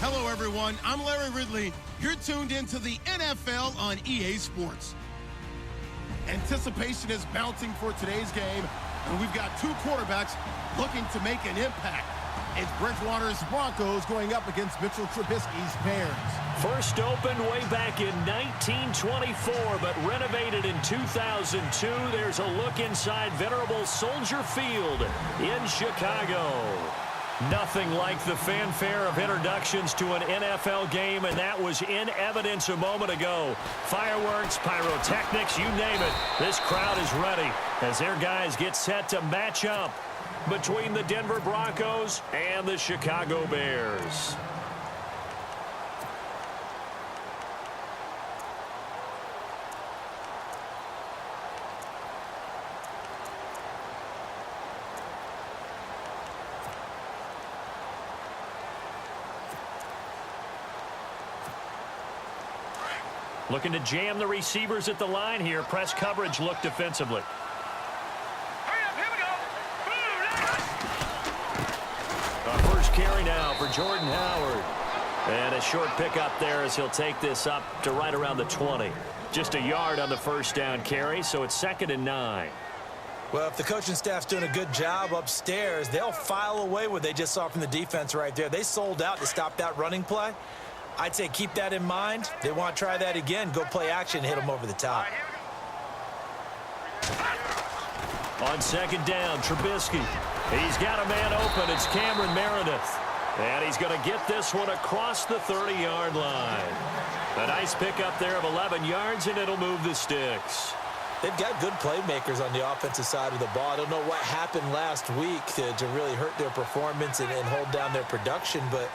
Hello, everyone. I'm Larry Ridley. You're tuned into the NFL on EA Sports. Anticipation is mounting for today's game, and we've got two quarterbacks looking to make an impact. It's Bridgewater's Broncos going up against Mitchell Trubisky's Bears. First opened way back in 1924, but renovated in 2002. There's a look inside venerable Soldier Field in Chicago. Nothing like the fanfare of introductions to an NFL game, and that was in evidence a moment ago. Fireworks, pyrotechnics, you name it. This crowd is ready as their guys get set to match up between the Denver Broncos and the Chicago Bears. Looking to jam the receivers at the line here. Press coverage look defensively. Our first carry now for Jordan Howard. And a short pickup there as he'll take this up to right around the 20. Just a yard on the first down carry, so it's 2nd and 9. Well, if the coaching staff's doing a good job upstairs, they'll file away what they just saw from the defense right there. They sold out to stop that running play. I'd say keep that in mind. They want to try that again. Go play action, hit them over the top. On 2nd down, Trubisky. He's got a man open. It's Cameron Meredith. And he's going to get this one across the 30-yard line. A nice pickup there of 11 yards, and it'll move the sticks. They've got good playmakers on the offensive side of the ball. I don't know what happened last week to really hurt their performance and hold down their production, but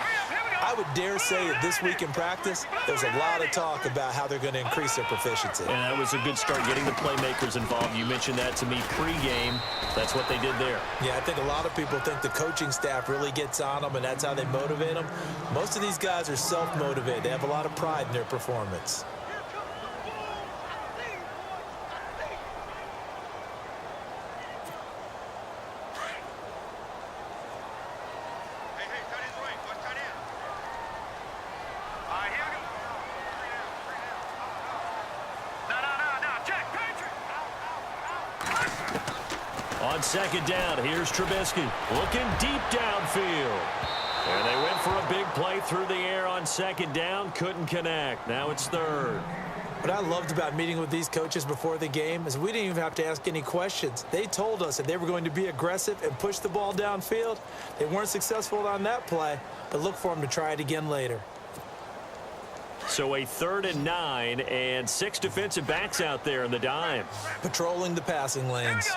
I would dare say that this week in practice, there's a lot of talk about how they're going to increase their proficiency. And that was a good start, getting the playmakers involved. You mentioned that to me pregame. That's what they did there. Yeah, I think a lot of people think the coaching staff really gets on them, and that's how they motivate them. Most of these guys are self-motivated. They have a lot of pride in their performance. On 2nd down, here's Trubisky looking deep downfield. And they went for a big play through the air on 2nd down. Couldn't connect. Now it's 3rd. What I loved about meeting with these coaches before the game is we didn't even have to ask any questions. They told us that they were going to be aggressive and push the ball downfield. They weren't successful on that play, but look for them to try it again later. So a 3rd and 9 and 6 defensive backs out there in the dime. Patrolling the passing lanes.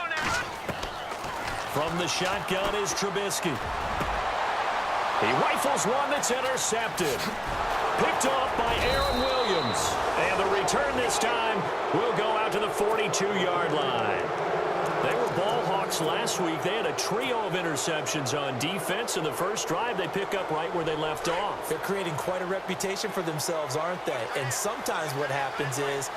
From the shotgun is Trubisky. He rifles one that's intercepted. Picked off by Aaron Williams. And the return this time will go out to the 42-yard line. They were ball hawks last week. They had a trio of interceptions on defense. In the first drive, they pick up right where they left off. They're creating quite a reputation for themselves, aren't they? And sometimes what happens is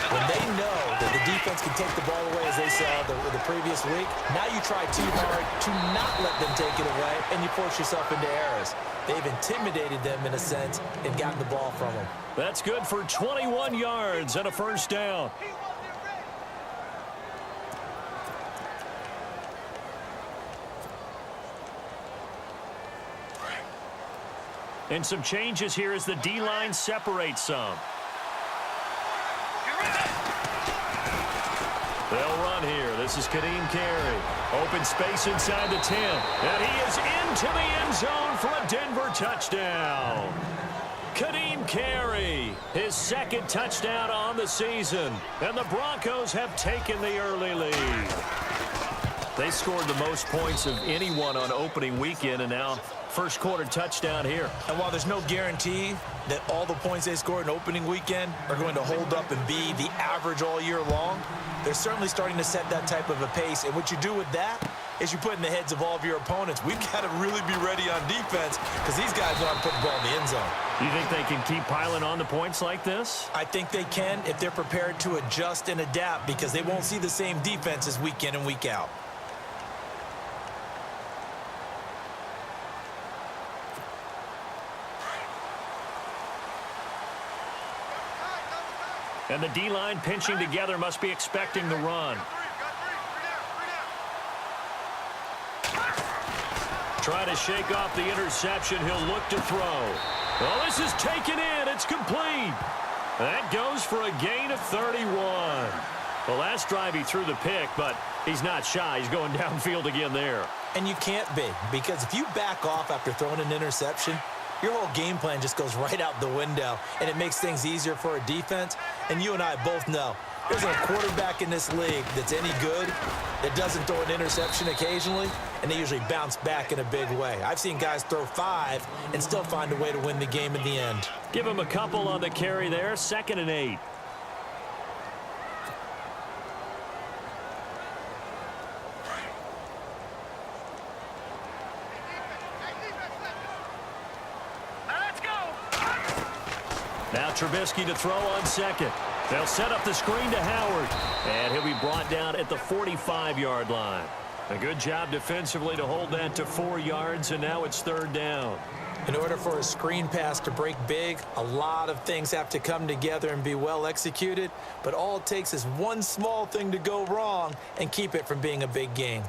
when they know that the defense can take the ball away, as they saw the previous week, now you try too hard to not let them take it away, and you force yourself into errors. They've intimidated them, in a sense, and gotten the ball from them. That's good for 21 yards and a first down. And some changes here as the D-line separates some. They'll run here. This is Kadeem Carey. Open space inside the 10. And he is into the end zone for a Denver touchdown. Kadeem Carey, his 2nd touchdown on the season. And the Broncos have taken the early lead. They scored the most points of anyone on opening weekend, and now first quarter touchdown here. And while there's no guarantee that all the points they scored in opening weekend are going to hold up and be the average all year long, they're certainly starting to set that type of a pace. And what you do with that is you put in the heads of all of your opponents, we've got to really be ready on defense because these guys know how to put the ball in the end zone. You think they can keep piling on the points like this? I think they can if they're prepared to adjust and adapt, because they won't see the same defenses week in and week out. And the D-line pinching together must be expecting the run. Try to shake off the interception. He'll look to throw. Oh, this is taken in. It's complete. That goes for a gain of 31. The last drive he threw the pick, but he's not shy. He's going downfield again there. And you can't be, because if you back off after throwing an interception, your whole game plan just goes right out the window, and it makes things easier for a defense. And you and I both know there's a quarterback in this league that's any good that doesn't throw an interception occasionally, and they usually bounce back in a big way. I've seen guys throw 5 and still find a way to win the game in the end. Give him a couple on the carry there. 2nd and 8. Now Trubisky to throw on 2nd. They'll set up the screen to Howard. And he'll be brought down at the 45-yard line. A good job defensively to hold that to 4 yards, and now it's 3rd down. In order for a screen pass to break big, a lot of things have to come together and be well executed. But all it takes is one small thing to go wrong and keep it from being a big gain.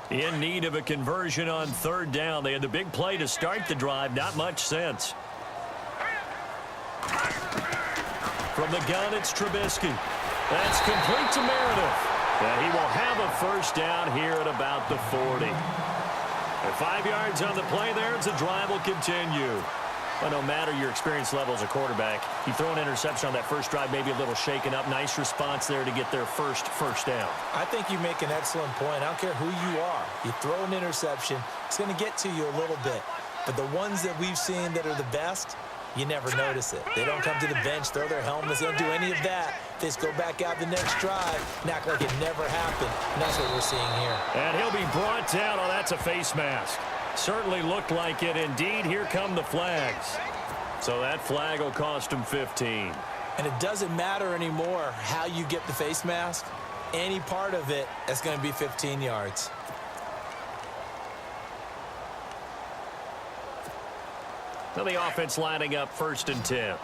In need of a conversion on 3rd down. They had the big play to start the drive. Not much sense. From the gun, it's Trubisky. That's complete to Meredith. And he will have a 1st down here at about the 40. And 5 yards on the play there as the drive will continue. But no matter your experience level as a quarterback, you throw an interception on that first drive, maybe a little shaken up. Nice response there to get their first down. I think you make an excellent point. I don't care who you are. You throw an interception, it's going to get to you a little bit. But the ones that we've seen that are the best, you never notice it. They don't come to the bench, throw their helmets, they don't do any of that. They just go back out the next drive and act like it never happened. And that's what we're seeing here. And he'll be brought down. Oh, that's a face mask. Certainly looked like it. Indeed, here come the flags. So that flag will cost him 15. And it doesn't matter anymore how you get the face mask. Any part of it is going to be 15 yards. So the offense lining up 1st and 10.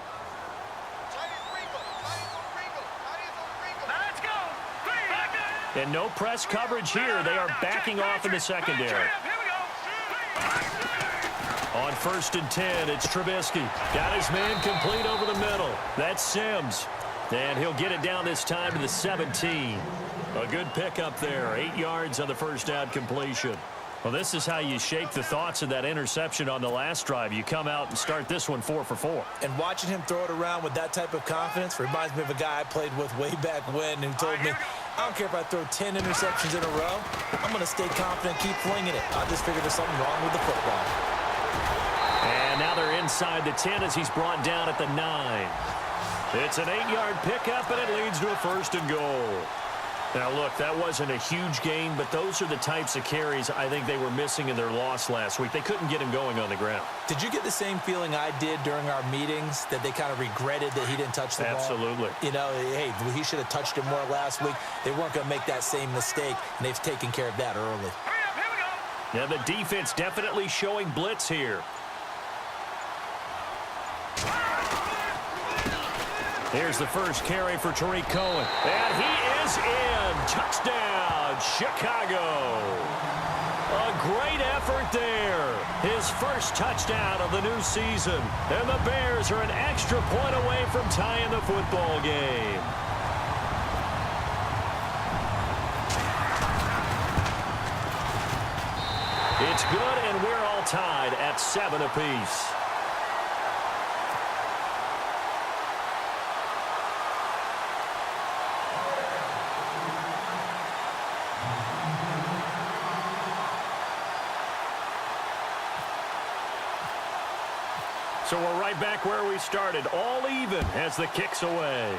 And no press coverage here. They are backing off in the secondary. On 1st and 10, it's Trubisky. Got his man complete over the middle. That's Sims. And he'll get it down this time to the 17. A good pickup there. 8 yards on the 1st down completion. Well, this is how you shake the thoughts of that interception on the last drive. You come out and start this one 4 for 4. And watching him throw it around with that type of confidence reminds me of a guy I played with way back when who told me, I don't care if I throw 10 interceptions in a row. I'm going to stay confident, keep flinging it. I just figured there's something wrong with the football. And now they're inside the 10 as he's brought down at the 9. It's an 8-yard pickup, and it leads to a 1st and goal. Now, look, that wasn't a huge gain, but those are the types of carries I think they were missing in their loss last week. They couldn't get him going on the ground. Did you get the same feeling I did during our meetings, that they kind of regretted that he didn't touch the ball? Absolutely. You know, hey, he should have touched it more last week. They weren't going to make that same mistake, and they've taken care of that early. Now, the defense definitely showing blitz here. Here's the first carry for Tariq Cohen. And he is in. Touchdown, Chicago. A great effort there. His first touchdown of the new season. And the Bears are an extra point away from tying the football game. It's good, and we're all tied at 7 apiece. So we're right back where we started, all even as the kick's away.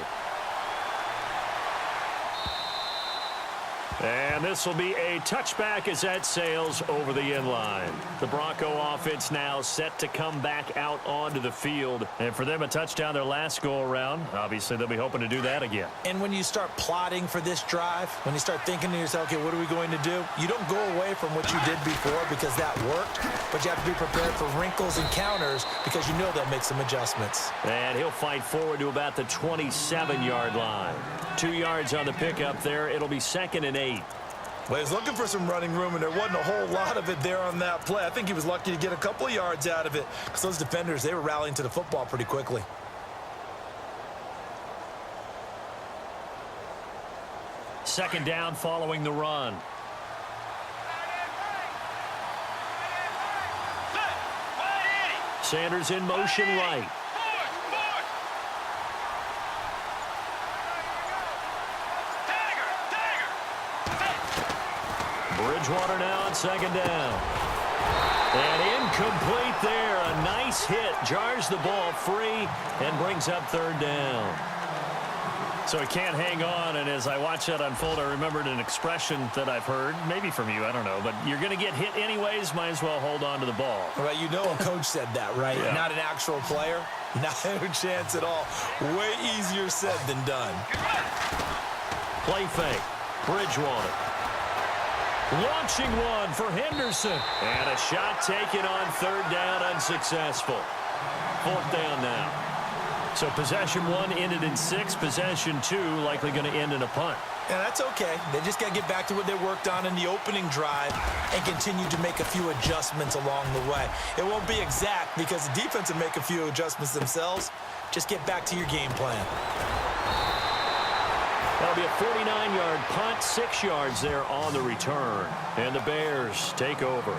And And this will be a touchback as that sails over the end line. The Bronco offense now set to come back out onto the field. And for them, a touchdown their last go-around. Obviously, they'll be hoping to do that again. And when you start plotting for this drive, when you start thinking to yourself, okay, what are we going to do? You don't go away from what you did before because that worked, but you have to be prepared for wrinkles and counters because you know they'll make some adjustments. And he'll fight forward to about the 27-yard line. 2 yards on the pickup there. It'll be 2nd and 8. Well, he was looking for some running room, and there wasn't a whole lot of it there on that play. I think he was lucky to get a couple of yards out of it because those defenders, they were rallying to the football pretty quickly. Second down following the run. Sanders in motion right. Bridgewater now on 2nd down. And incomplete there. A nice hit. Jars the ball free and brings up 3rd down. So he can't hang on, and as I watch that unfold, I remembered an expression that I've heard, maybe from you, I don't know, but you're going to get hit anyways, might as well hold on to the ball. Right, you know a coach said that, right? Yeah. Not an actual player. Not a chance at all. Way easier said than done. Play fake. Bridgewater. Launching one for Henderson. And a shot taken on 3rd down, unsuccessful. 4th down now. So possession 1 ended in 6. Possession 2 likely going to end in a punt. And that's okay. They just got to get back to what they worked on in the opening drive and continue to make a few adjustments along the way. It won't be exact because the defense will make a few adjustments themselves. Just get back to your game plan. That'll be a 49-yard punt, 6 yards there on the return. And the Bears take over.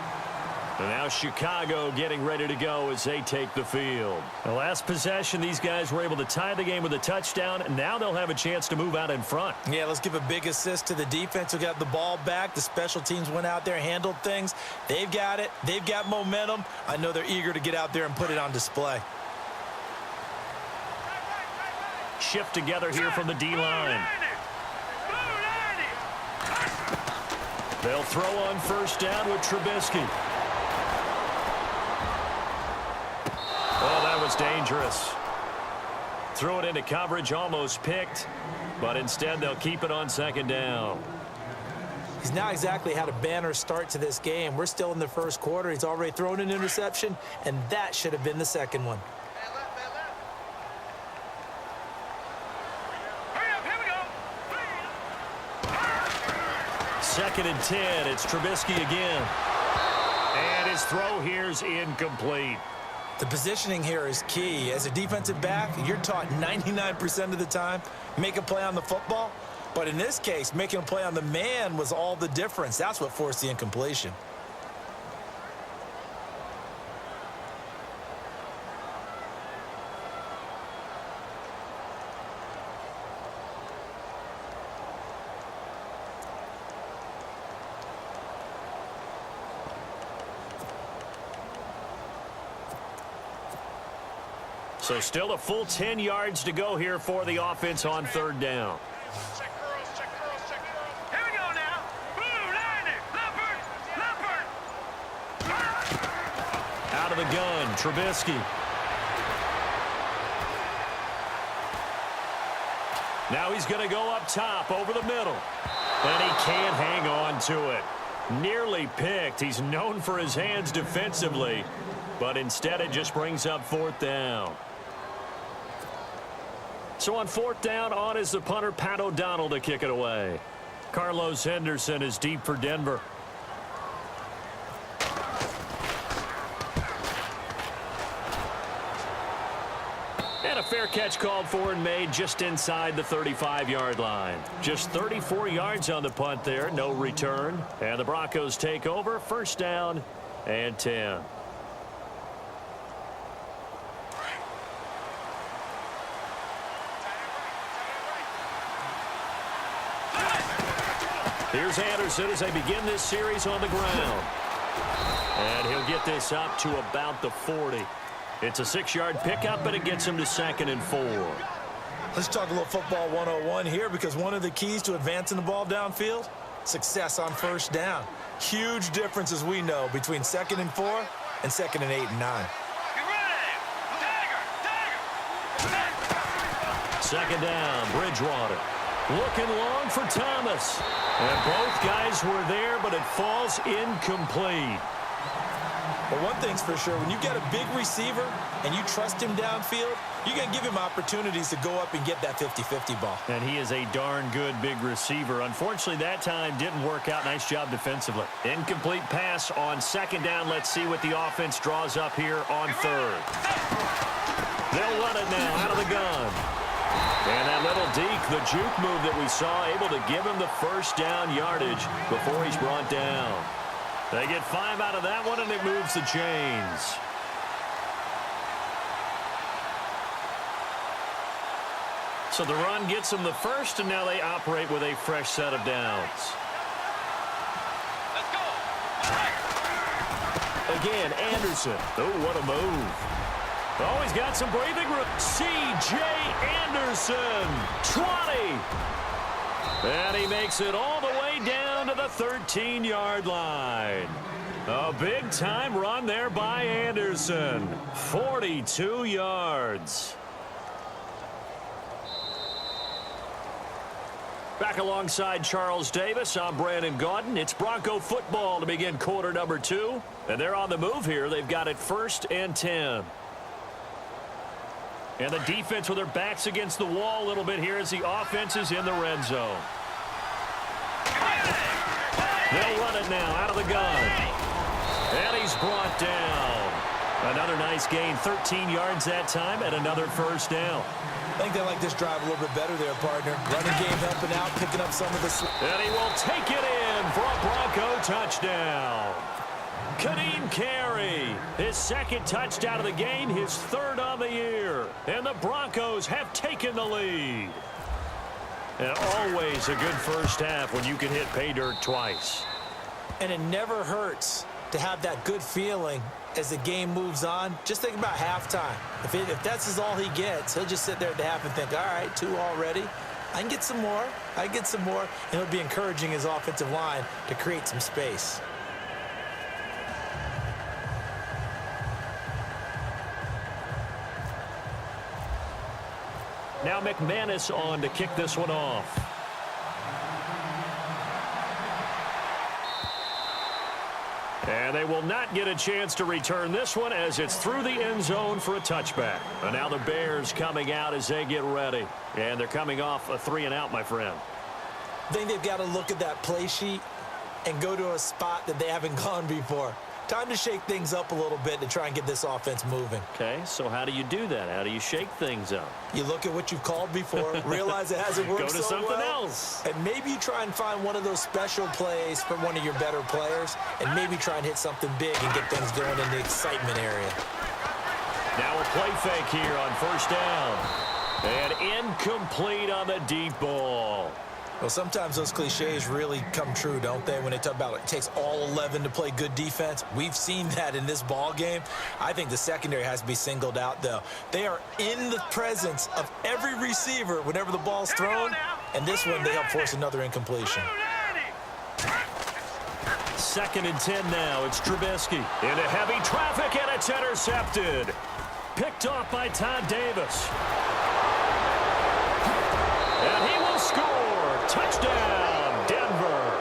And now Chicago getting ready to go as they take the field. The last possession, these guys were able to tie the game with a touchdown, and now they'll have a chance to move out in front. Yeah, let's give a big assist to the defense who got the ball back. The special teams went out there, handled things. They've got it. They've got momentum. I know they're eager to get out there and put it on display. Shift together here from the D-line. They'll throw on 1st down with Trubisky. Oh, that was dangerous. Threw it into coverage, almost picked, but instead they'll keep it on 2nd down. He's not exactly had a banner start to this game. We're still in the 1st quarter. He's already thrown an interception, and that should have been the 2nd one. Second and 10. It's Trubisky again. And his throw here's incomplete. The positioning here is key. As a defensive back, you're taught 99% of the time, make a play on the football. But in this case, making a play on the man was all the difference. That's what forced the incompletion. So still a full 10 yards to go here for the offense on 3rd down. Check girls, check girls, check girls. Here we go now. Blue, Landy, Leopard. Out of the gun, Trubisky. Now he's going to go up top over the middle. And he can't hang on to it. Nearly picked. He's known for his hands defensively. But instead it just brings up 4th down. So on 4th down, on is the punter, Pat O'Donnell, to kick it away. Carlos Henderson is deep for Denver. And a fair catch called for and made just inside the 35-yard line. Just 34 yards on the punt there, no return. And the Broncos take over, 1st down and 10. Here's Anderson as they begin this series on the ground. And he'll get this up to about the 40. It's a 6-yard pickup, and it gets him to 2nd and 4. Let's talk a little football 101 here because one of the keys to advancing the ball downfield success on first down. Huge difference, as we know, between 2nd and 4 and 2nd and 8 and 9. Second down, Bridgewater. Looking long for Thomas. And both guys were there, but it falls incomplete. But one thing's for sure, when you get a big receiver and you trust him downfield, you're going to give him opportunities to go up and get that 50-50 ball. And he is a darn good big receiver. Unfortunately, that time didn't work out. Nice job defensively. Incomplete pass on second down. Let's see what the offense draws up here on third. They'll run it now out of the gun. And that little deke, the juke move that we saw, able to give him the first down yardage before he's brought down. They get 5 out of that one, and it moves the chains. So the run gets them the first, and now they operate with a fresh set of downs. Let's go. Again, Anderson. Oh, what a move. Oh, he's got some breathing room. C.J. Anderson, 20. And he makes it all the way down to the 13-yard line. A big-time run there by Anderson. 42 yards. Back alongside Charles Davis, I'm Brandon Gaudin. It's Bronco football to begin quarter number 2. And they're on the move here. They've got it 1st and 10. And the defense with their backs against the wall a little bit here as the offense is in the red zone. They'll run it now out of the gun. And he's brought down. Another nice gain, 13 yards that time, and another first down. I think they like this drive a little bit better there, partner. Running game helping out, picking up some of the... And he will take it in for a Bronco touchdown. Kadeem Carey, his 2nd touchdown of the game, his 3rd on the year. And the Broncos have taken the lead. And always a good first half when you can hit pay dirt twice. And it never hurts to have that good feeling as the game moves on. Just think about halftime. If that's all he gets, he'll just sit there at the half and think, all right, 2 already. I can get some more. I can get some more. And it'll be encouraging his offensive line to create some space. Now McManus on to kick this one off. And they will not get a chance to return this one as it's through the end zone for a touchback. And now the Bears coming out as they get ready. And they're coming off a 3-and-out, my friend. I think they've got to look at that play sheet and go to a spot that they haven't gone before. Time to shake things up a little bit to try and get this offense moving. Okay, so how do you do that? How do you shake things up? You look at what you've called before, realize it hasn't worked so well. Go to something else. And maybe you try and find one of those special plays from one of your better players, and maybe try and hit something big and get things going in the excitement area. Now a play fake here on first down. And incomplete on the deep ball. Well, sometimes those cliches really come true, don't they? When they talk about it takes all 11 to play good defense. We've seen that in this ball game. I think the secondary has to be singled out, though. They are in the presence of every receiver whenever the ball's thrown. And this one, they help force another incompletion. 2nd and 10 now. It's Trubisky into heavy traffic, and it's intercepted. Picked off by Todd Davis. And he will score. Touchdown, Denver.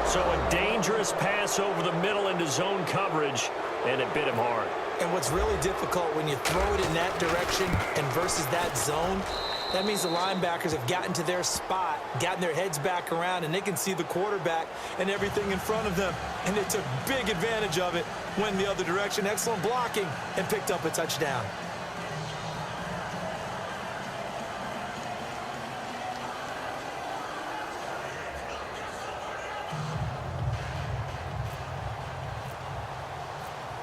So a dangerous pass over the middle into zone coverage, and it bit him hard. And what's really difficult when you throw it in that direction and versus that zone, that means the linebackers have gotten to their spot, gotten their heads back around, and they can see the quarterback and everything in front of them. And they took big advantage of it, went the other direction. Excellent blocking, and picked up a touchdown.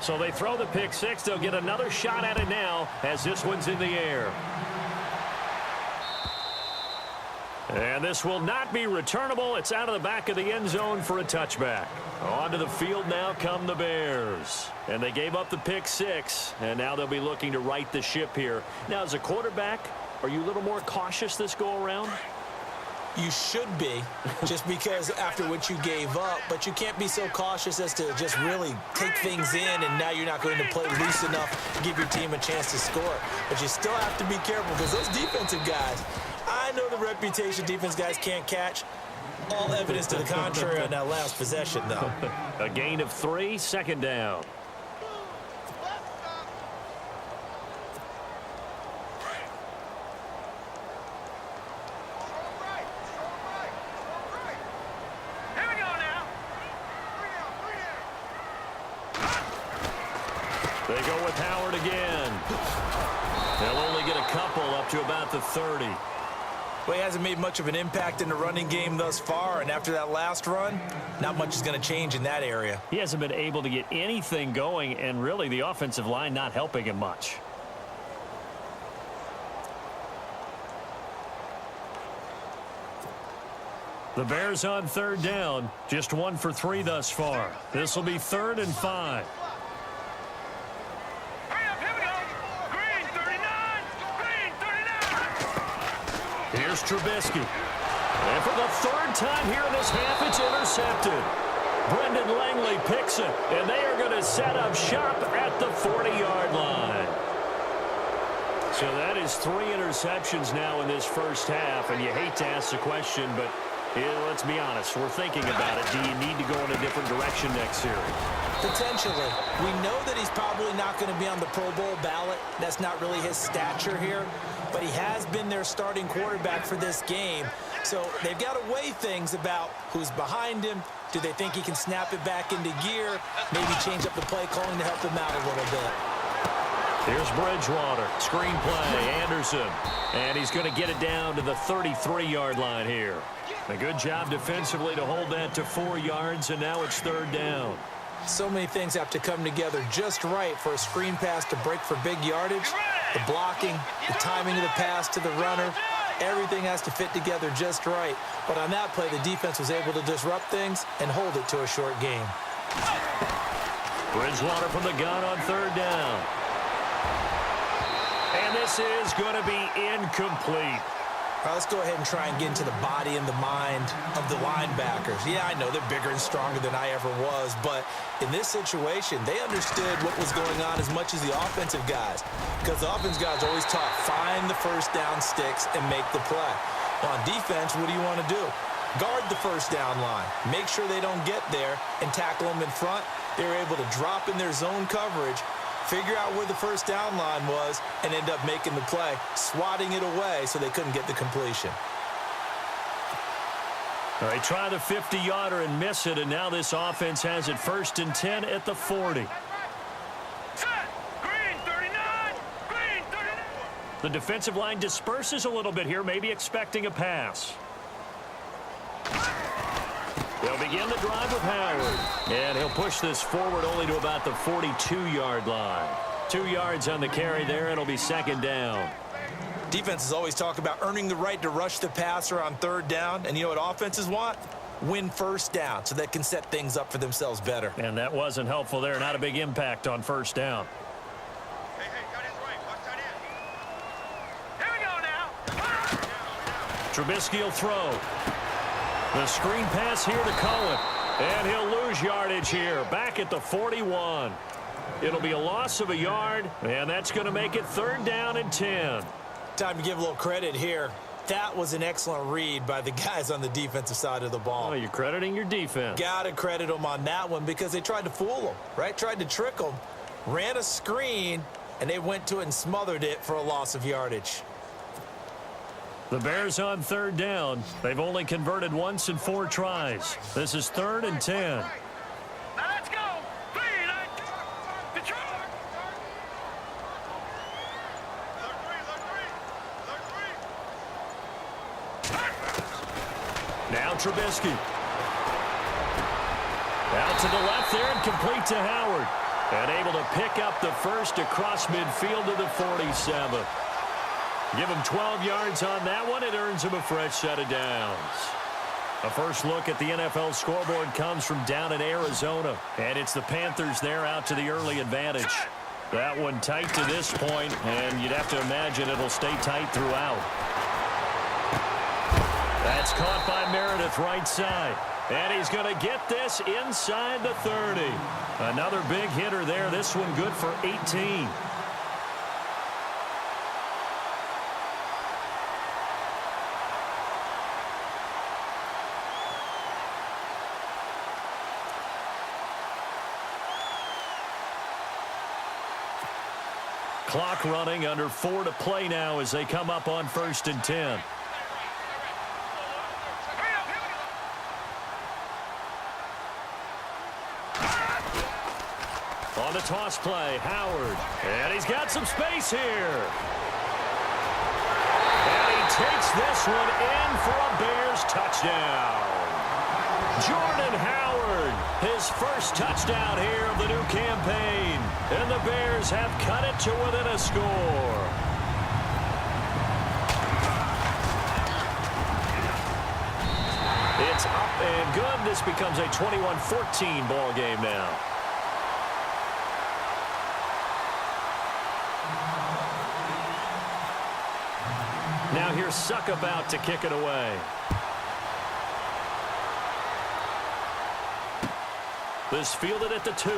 So they throw the pick six. They'll get another shot at it now as this one's in the air. And this will not be returnable. It's out of the back of the end zone for a touchback. Onto the field now come the Bears. And they gave up the pick six, and now they'll be looking to right the ship here. Now, as a quarterback, are you a little more cautious this go-around? You should be, just because after what you gave up, but you can't be so cautious as to just really take things in, and now you're not going to play loose enough to give your team a chance to score. But you still have to be careful, because those defensive guys, I know the reputation defense guys can't catch. All evidence to the contrary on that last possession, though. A gain of 3, second down. They go with Howard again. They'll only get a couple up to about the 30. Well, he hasn't made much of an impact in the running game thus far, and after that last run, not much is going to change in that area. He hasn't been able to get anything going, and really the offensive line not helping him much. The Bears on third down, just 1 for 3 thus far. This will be 3rd and 5. Here's Trubisky. And for the 3rd time here in this half, it's intercepted. Brendan Langley picks it, and they are going to set up shop at the 40-yard line. So that is 3 interceptions now in this first half, and you hate to ask the question, but let's be honest, we're thinking about it. Do you need to go in a different direction next series? Potentially. We know that he's probably not going to be on the Pro Bowl ballot. That's not really his stature here. But he has been their starting quarterback for this game. So they've got to weigh things about who's behind him. Do they think he can snap it back into gear? Maybe change up the play calling to help him out a little bit. Here's Bridgewater. Screen play. Anderson. And he's going to get it down to the 33-yard line here. A good job defensively to hold that to 4 yards, and now it's 3rd down. So many things have to come together just right for a screen pass to break for big yardage. The blocking, the timing of the pass to the runner, everything has to fit together just right. But on that play, the defense was able to disrupt things and hold it to a short game. Bridgewater from the gun on 3rd down. And this is going to be incomplete. All right, let's go ahead and try and get into the body and the mind of the linebackers. Yeah, I know they're bigger and stronger than I ever was, but in this situation, they understood what was going on as much as the offensive guys, because the offensive guys always taught, find the first down sticks and make the play. Well, on defense, what do you want to do? Guard the first down line. Make sure they don't get there and tackle them in front. They were able to drop in their zone coverage, figure out where the first down line was, and end up making the play, swatting it away so they couldn't get the completion. They try the 50-yarder and miss it, and now this offense has it 1st and 10 at the 40. The defensive line disperses a little bit here, maybe expecting a pass. They'll begin the drive with Howard. And he'll push this forward only to about the 42-yard line. 2 yards on the carry there. It'll be 2nd down. Defenses always talk about earning the right to rush the passer on 3rd down. And you know what offenses want? Win 1st down so they can set things up for themselves better. And that wasn't helpful there. Not a big impact on 1st down. Hey, got his right. Watch that in. Here we go now. Trubisky will throw. The screen pass here to Cohen. And he'll lose yardage here. Back at the 41. It'll be a loss of a yard, and that's going to make it 3rd down and 10. Time to give a little credit here. That was an excellent read by the guys on the defensive side of the ball. Oh, you're crediting your defense. Got to credit them on that one because they tried to fool them, right? Tried to trick them. Ran a screen, and they went to it and smothered it for a loss of yardage. The Bears on 3rd down. They've only converted once in 4 tries. This is 3rd and 10. Now let's go. Detroit. Now Trubisky. Out to the left there and complete to Howard. And able to pick up the first across midfield to the 47. Give him 12 yards on that one. It earns him a fresh set of downs. A first look at the NFL scoreboard comes from down in Arizona. And it's the Panthers there out to the early advantage. That one tight to this point, and you'd have to imagine it'll stay tight throughout. That's caught by Meredith right side. And he's going to get this inside the 30. Another big hitter there. This one good for 18. Clock running, under 4 to play now as they come up on 1st and 10. On the toss play, Howard. And he's got some space here. And he takes this one in for a Bears touchdown. Jordan Howard, his first touchdown here of the new campaign. And the Bears have cut it to within a score. It's up and good. This becomes a 21-14 ball game now. Now here's Suck about to kick it away. This fielded at the 2.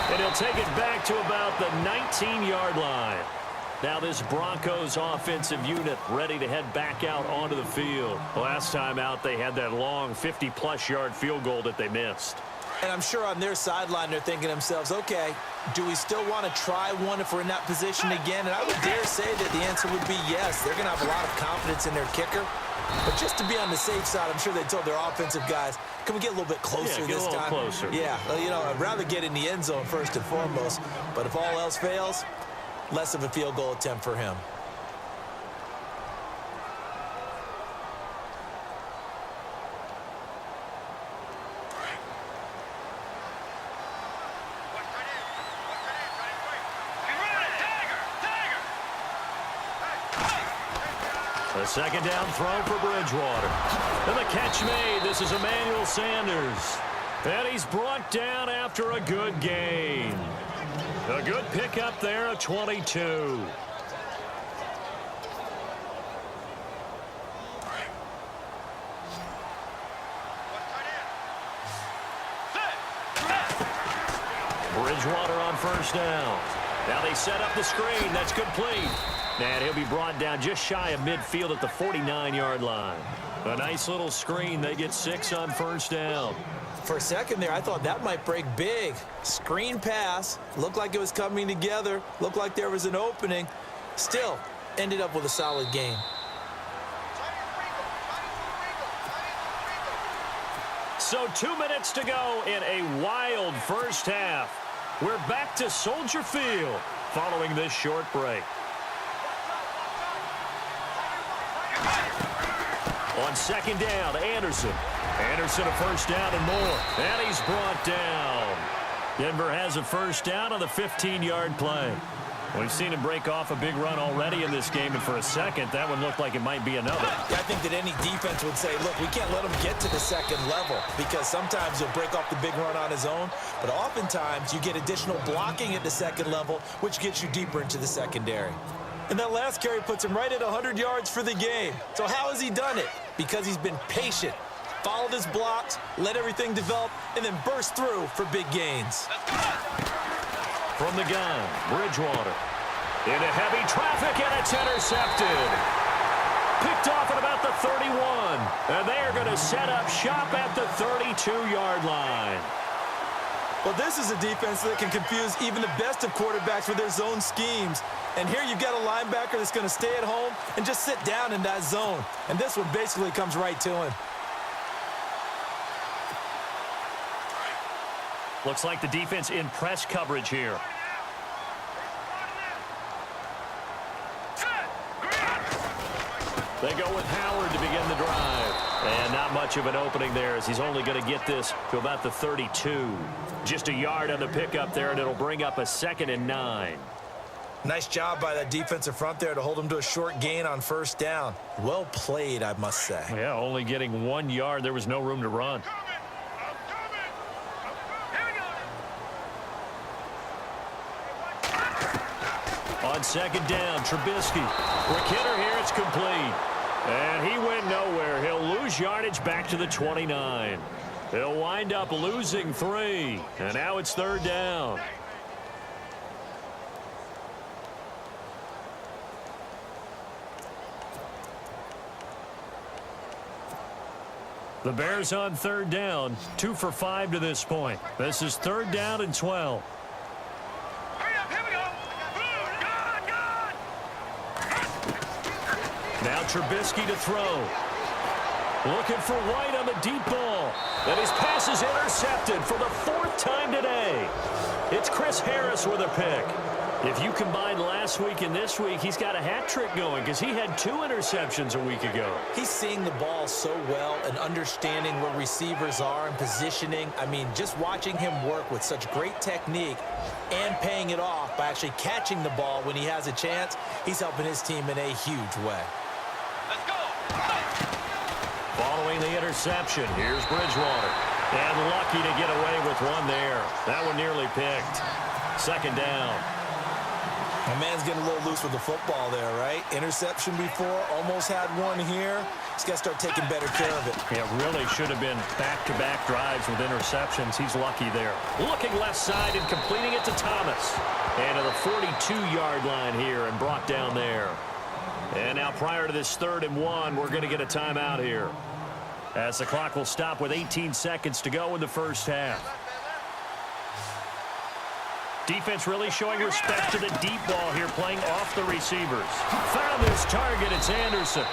And he'll take it back to about the 19-yard line. Now this Broncos offensive unit ready to head back out onto the field. Last time out, they had that long 50-plus yard field goal that they missed. And I'm sure on their sideline, they're thinking to themselves, okay, do we still want to try one if we're in that position again? And I would dare say that the answer would be yes. They're going to have a lot of confidence in their kicker. But just to be on the safe side, I'm sure they told their offensive guys, can we get a little bit closer this time? Yeah, get a little closer. Yeah, well, you know, I'd rather get in the end zone first and foremost. But if all else fails, less of a field goal attempt for him. A second down throw for Bridgewater. And the catch made. This is Emmanuel Sanders. And he's brought down after a good gain. A good pickup there at 22. Bridgewater on first down. Now they set up the screen. That's complete. And he'll be brought down just shy of midfield at the 49-yard line. A nice little screen. They get 6 on first down. For a second there, I thought that might break big. Screen pass. Looked like it was coming together. Looked like there was an opening. Still, ended up with a solid game. So 2 minutes to go in a wild first half. We're back to Soldier Field following this short break. On second down, Anderson. Anderson a first down and more. And he's brought down. Denver has a first down on the 15-yard play. We've seen him break off a big run already in this game, and for a second, that one looked like it might be another. Yeah, I think that any defense would say, look, we can't let him get to the second level because sometimes he'll break off the big run on his own, but oftentimes you get additional blocking at the second level, which gets you deeper into the secondary. And that last carry puts him right at 100 yards for the game. So how has he done it? Because he's been patient, followed his blocks, let everything develop, and then burst through for big gains. From the gun, Bridgewater. Into heavy traffic, and it's intercepted. Picked off at about the 31. And they are going to set up shop at the 32-yard line. Well, this is a defense that can confuse even the best of quarterbacks with their zone schemes. And here you've got a linebacker that's going to stay at home and just sit down in that zone. And this one basically comes right to him. Looks like the defense in press coverage here. They go with Howard to begin the drive. And not much of an opening there as he's only going to get this to about the 32. Just a yard on the pickup there, and it'll bring up a 2nd and 9. Nice job by that defensive front there to hold him to a short gain on first down. Well played, I must say. Yeah, only getting 1 yard. There was no room to run. On second down, Trubisky. Quick hitter here, it's complete. And he went nowhere. He'll lose yardage back to the 29. He'll wind up losing 3. And now it's 3rd down. The Bears on 3rd down, 2 for 5 to this point. This is 3rd down and 12. Hurry up, here we go. Good. Now Trubisky to throw. Looking for White on the deep ball. And his pass is intercepted for the 4th time today. It's Chris Harris with a pick. If you combine last week and this week, he's got a hat trick going because he had 2 interceptions a week ago. He's seeing the ball so well and understanding where receivers are and positioning. I mean, just watching him work with such great technique and paying it off by actually catching the ball when he has a chance, he's helping his team in a huge way. Let's go. Following the interception, here's Bridgewater. And lucky to get away with one there. That one nearly picked. 2nd down. My man's getting a little loose with the football there, right? Interception before, almost had one here. He's got to start taking better care of it. Yeah, really should have been back-to-back drives with interceptions. He's lucky there. Looking left side and completing it to Thomas. And to the 42-yard line here and brought down there. And now prior to this 3rd and 1, we're going to get a timeout here, as the clock will stop with 18 seconds to go in the first half. Defense really showing respect to the deep ball here, playing off the receivers. Found his target, it's Anderson.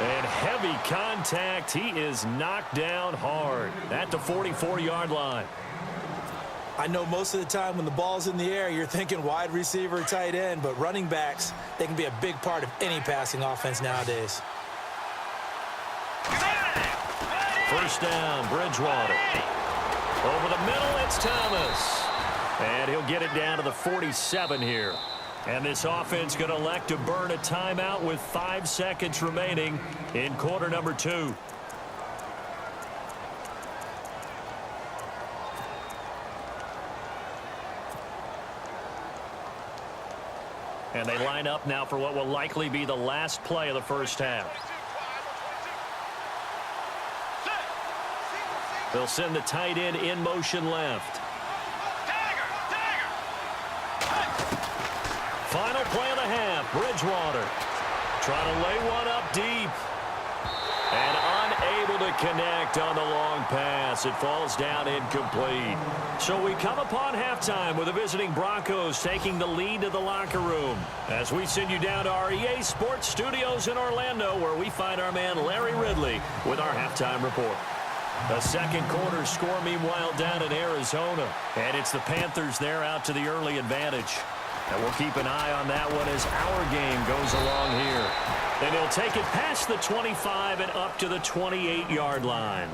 And heavy contact, he is knocked down hard at the 44-yard line. I know most of the time when the ball's in the air, you're thinking wide receiver, tight end, but running backs, they can be a big part of any passing offense nowadays. 1st down, Bridgewater. Over the middle, it's Thomas. And he'll get it down to the 47 here. And this offense going to elect to burn a timeout with 5 seconds remaining in quarter number 2. And they line up now for what will likely be the last play of the first half. They'll send the tight end in motion left. Final play of the half, Bridgewater trying to lay one up deep. And unable to connect on the long pass. It falls down incomplete. So we come upon halftime with the visiting Broncos taking the lead to the locker room, as we send you down to our EA Sports Studios in Orlando, where we find our man Larry Ridley with our halftime report. The second quarter score, meanwhile, down in Arizona. And it's the Panthers there out to the early advantage. And we'll keep an eye on that one as our game goes along here. And he'll take it past the 25 and up to the 28-yard line.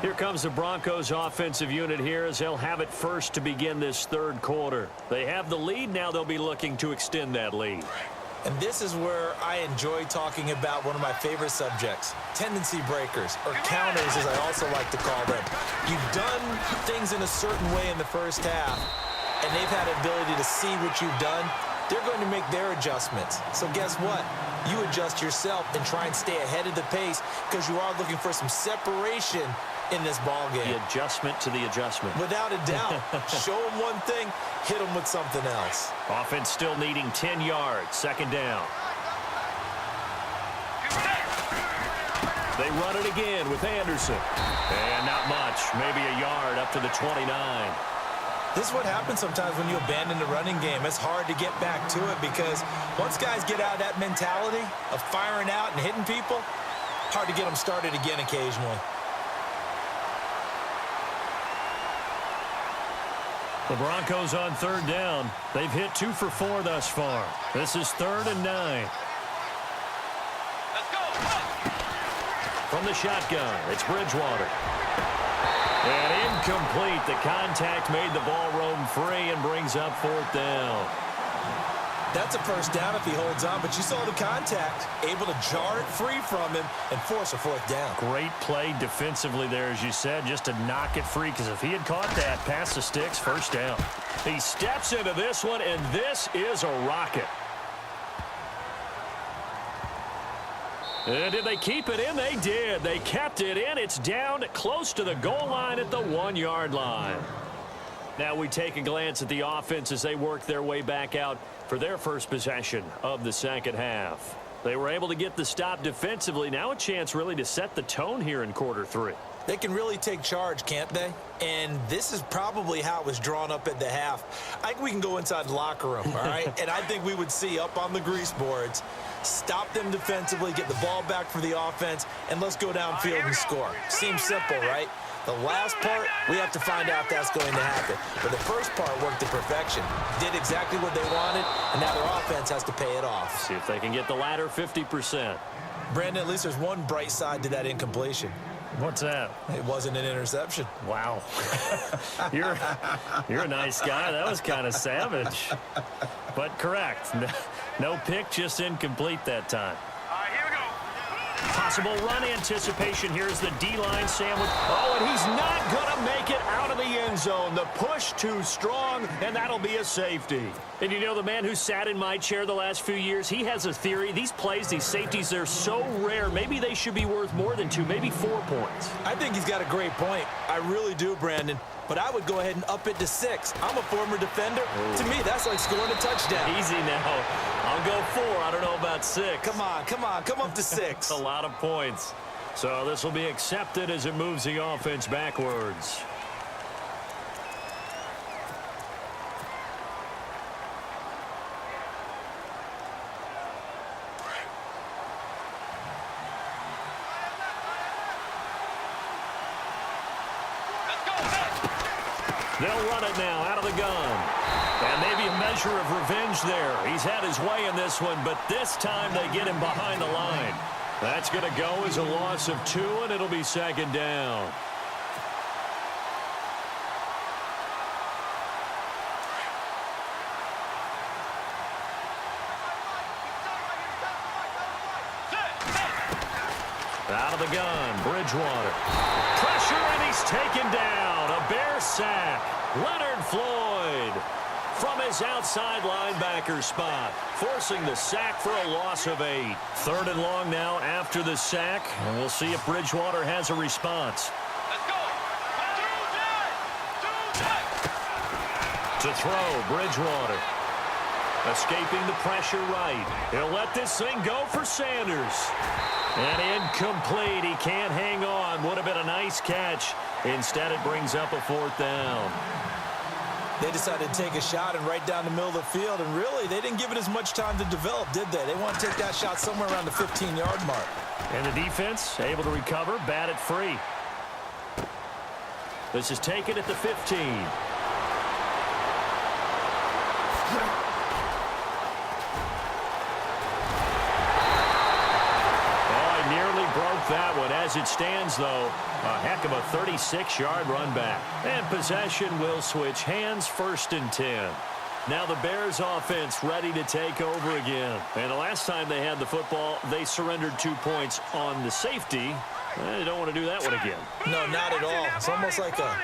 Here comes the Broncos offensive unit here as they'll have it first to begin this 3rd quarter. They have the lead. Now they'll be looking to extend that lead. And this is where I enjoy talking about one of my favorite subjects, tendency breakers, or counters as I also like to call them. You've done things in a certain way in the first half, and they've had an ability to see what you've done. They're going to make their adjustments. So guess what? You adjust yourself and try and stay ahead of the pace because you are looking for some separation in this ball game. The adjustment to the adjustment. Without a doubt. Show them one thing, hit them with something else. Offense still needing 10 yards. 2nd down. They run it again with Anderson. And not much. Maybe a yard up to the 29. This is what happens sometimes when you abandon the running game. It's hard to get back to it because once guys get out of that mentality of firing out and hitting people, hard to get them started again occasionally. The Broncos on 3rd down. They've hit 2 for 4 thus far. This is 3rd and 9. Let's go. From the shotgun, it's Bridgewater. And incomplete. The contact made the ball roam free and brings up 4th down. That's a first down if he holds on, but you saw the contact, able to jar it free from him and force a 4th down. Great play defensively there, as you said, just to knock it free, because if he had caught that, past the sticks, 1st down. He steps into this one, and this is a rocket. And did they keep it in? They did. They kept it in. It's down close to the goal line at the 1-yard line. Now we take a glance at the offense as they work their way back out for their first possession of the second half. They were able to get the stop defensively. Now a chance really to set the tone here in quarter 3. They can really take charge, can't they? And this is probably how it was drawn up at the half. I think we can go inside the locker room, all right? And I think we would see up on the grease boards, stop them defensively, get the ball back for the offense, and let's go downfield and score. Seems simple, right? The last part, we have to find out if that's going to happen. But the first part worked to perfection. Did exactly what they wanted, and now their offense has to pay it off. See if they can get the latter 50%. Brandon, at least there's one bright side to that incompletion. What's that? It wasn't an interception. Wow. You're a nice guy. That was kind of savage. But correct. No pick, just incomplete that time. Here we go. Possible run anticipation. Here's the D-line sandwich. Oh, and he's not going to make it out of the end zone. The push too strong, and that'll be a safety. And you know, the man who sat in my chair the last few years, he has a theory. These plays, these safeties, they're so rare. Maybe they should be worth more than 2, maybe 4 points. I think he's got a great point. I really do, Brandon. But I would go ahead and up it to 6. I'm a former defender. To me, that's like scoring a touchdown. Easy now. I'll go 4. I don't know about 6. Come on. Come up to 6. A lot of points. So this will be accepted as it moves the offense backwards. They'll run it now out of the gun. And maybe a measure of revenge there. He's had his way in this one, but this time they get him behind the line. That's going to go as a loss of 2, and it'll be second down. Out of the gun, Bridgewater. Pressure, and he's taken down. A Bear sack. Leonard Floyd from his outside linebacker spot, forcing the sack for a loss of 8. 3rd and long now after the sack, and we'll see if Bridgewater has a response. Let's go. 1, 2, 3. To throw, Bridgewater. Escaping the pressure right. He'll let this thing go for Sanders. And incomplete. He can't hang on. Would have been a nice catch. Instead, it brings up a 4th down. They decided to take a shot and right down the middle of the field, and really, they didn't give it as much time to develop, did they? They want to take that shot somewhere around the 15-yard mark. And the defense able to recover, bat it free. This is taken at the 15. That one. As it stands, though, a heck of a 36-yard run back. And possession will switch hands, 1st and 10. Now the Bears offense ready to take over again. And the last time they had the football, they surrendered 2 points on the safety. They don't want to do that one again. No, not at all. It's almost like a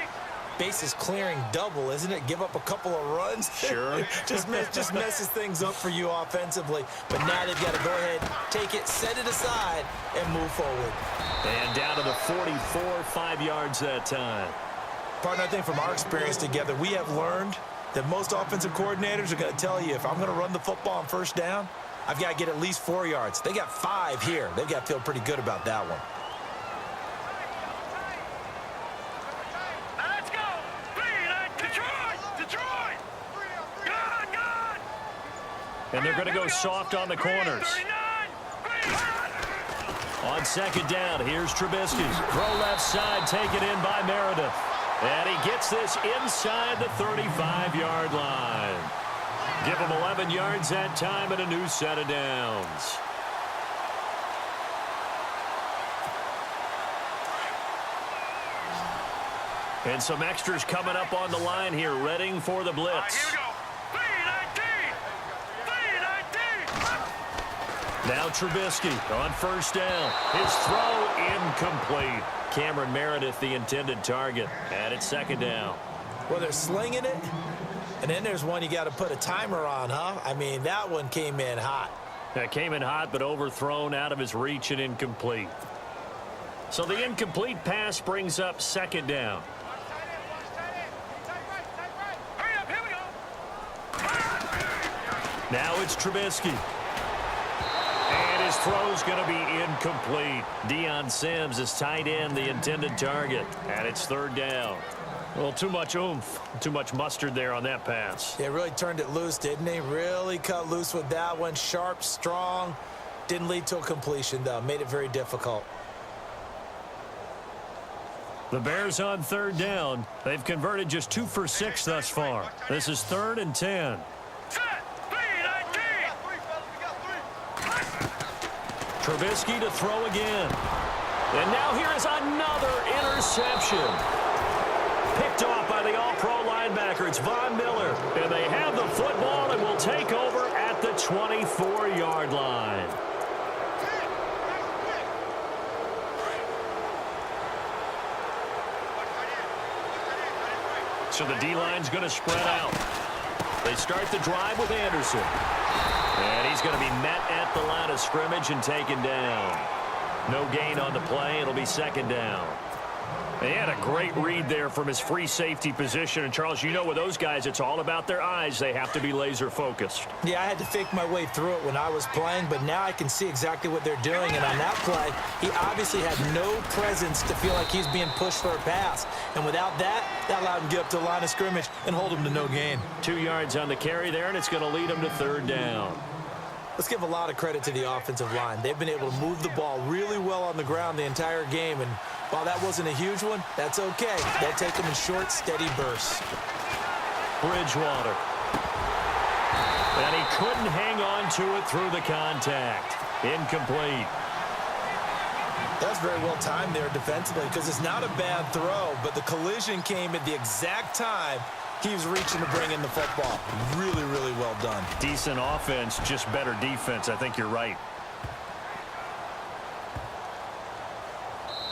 bases clearing double, isn't it? Give up a couple of runs. Sure. just messes things up for you offensively. But now they've got to go ahead, take it, set it aside, and move forward. And down to the 44, 5 yards that time. Partner, I think from our experience together, we have learned that most offensive coordinators are going to tell you, if I'm going to run the football on 1st down, I've got to get at least 4 yards. They got 5 here. They've got to feel pretty good about that one. And they're going to go soft on the corners. On 2nd down, here's Trubisky. Throw left side, taken in by Meredith. And he gets this inside the 35-yard line. Give him 11 yards that time and a new set of downs. And some extras coming up on the line here, readying for the blitz. Here we go. Now Trubisky on 1st down. His throw incomplete. Cameron Meredith, the intended target. And it's 2nd down. Well, they're slinging it. And then there's one you got to put a timer on, huh? I mean, that one came in hot. That came in hot, but overthrown out of his reach and incomplete. So the incomplete pass brings up second down. Hurry up, here we go. Now it's Trubisky. And his throw's going to be incomplete. Deion Sims is tight end, the intended target. And it's third down. Well, too much oomph, too much mustard there on that pass. Yeah, really turned it loose, didn't he? Really cut loose with that one. Sharp, strong. Didn't lead to a completion, though. Made it very difficult. The Bears on third down. They've converted just 2 for 6 thus far. This is 3rd and 10. Set. 3-19. Trubisky to throw again. And now here is another interception. Picked off by the all-pro linebacker. It's Von Miller. And they have the football and will take over at the 24-yard line. So the D-line's going to spread out. They start the drive with Anderson. And he's going to be met at the line of scrimmage and taken down. No gain on the play. It'll be second down. They had a great read there from his free safety position. And, Charles, you know with those guys, it's all about their eyes. They have to be laser-focused. Yeah, I had to fake my way through it when I was playing, but now I can see exactly what they're doing. And on that play, he obviously had no presence to feel like he's being pushed for a pass. And without that, that allowed him to get up to the line of scrimmage and hold him to no gain. 2 yards on the carry there, and it's going to lead him to third down. Let's give a lot of credit to the offensive line. They've been able to move the ball really well on the ground the entire game. And while that wasn't a huge one, that's okay. They'll take them in short, steady bursts. Bridgewater. And he couldn't hang on to it through the contact. Incomplete. That's very well timed there defensively because it's not a bad throw, but the collision came at the exact time he was reaching to bring in the football. Really, really well done. Decent offense, just better defense. I think you're right.